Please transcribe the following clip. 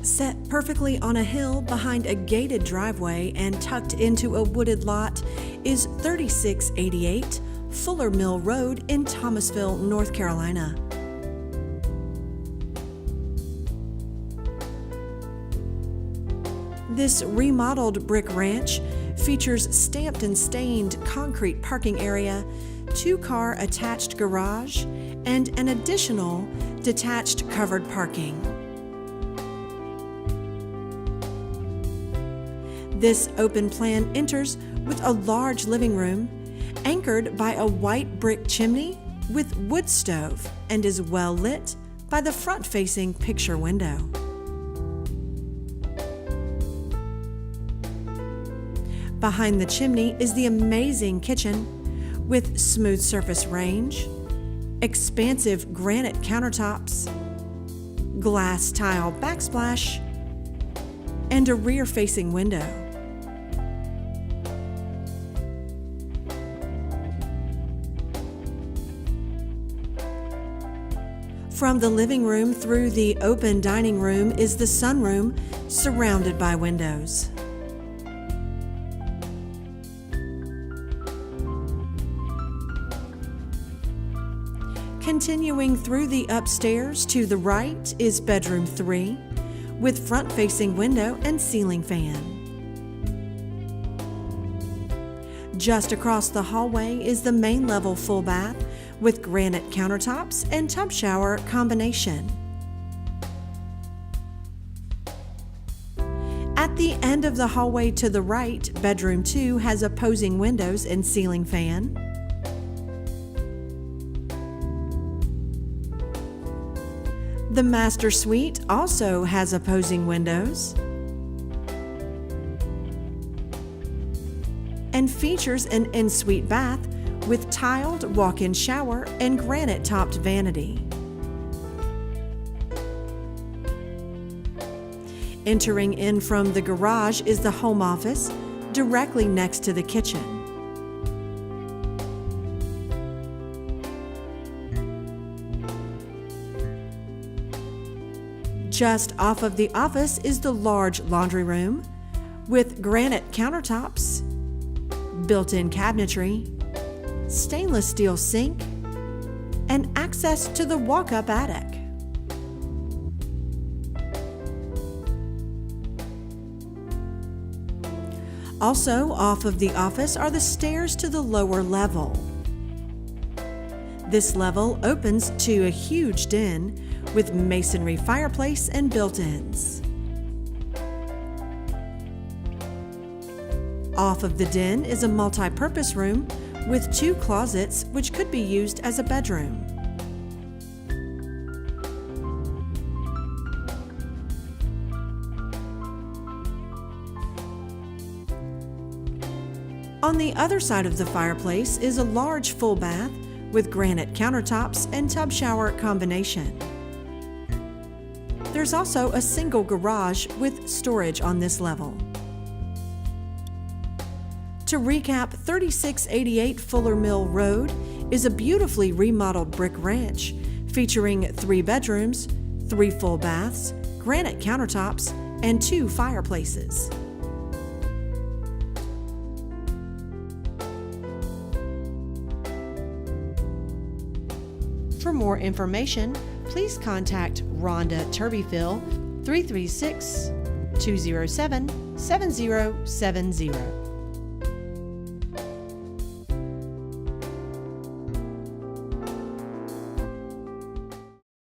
Set perfectly on a hill behind a gated driveway and tucked into a wooded lot is 3688 Fuller Mill Road in Thomasville, North Carolina. This remodeled brick ranch features stamped and stained concrete parking area, 2-car attached garage, and an additional detached covered parking. This open plan enters with a large living room anchored by a white brick chimney with wood stove and is well lit by the front-facing picture window. Behind the chimney is the amazing kitchen with smooth surface range, expansive granite countertops, glass tile backsplash, and a rear-facing window. From the living room through the open dining room is the sunroom, surrounded by windows. Continuing through the upstairs to the right is bedroom 3, with front-facing window and ceiling fan. Just across the hallway is the main level full bath with granite countertops and tub shower combination. At the end of the hallway to the right, bedroom 2 has opposing windows and ceiling fan. The master suite also has opposing windows and features an en-suite bath with tiled walk-in shower and granite-topped vanity. Entering in from the garage is the home office, directly next to the kitchen. Just off of the office is the large laundry room with granite countertops, built-in cabinetry, stainless steel sink, and access to the walk-up attic. Also off of the office are the stairs to the lower level. This level opens to a huge den with masonry fireplace and built-ins. Off of the den is a multi-purpose room with 2 closets which could be used as a bedroom. On the other side of the fireplace is a large full bath with granite countertops and tub shower combination. There's also a single garage with storage on this level. To recap, 3688 Fuller Mill Road is a beautifully remodeled brick ranch featuring 3 bedrooms, 3 full baths, granite countertops, and 2 fireplaces. For more information, please contact Rhonda Turbyfil 336-207-7070.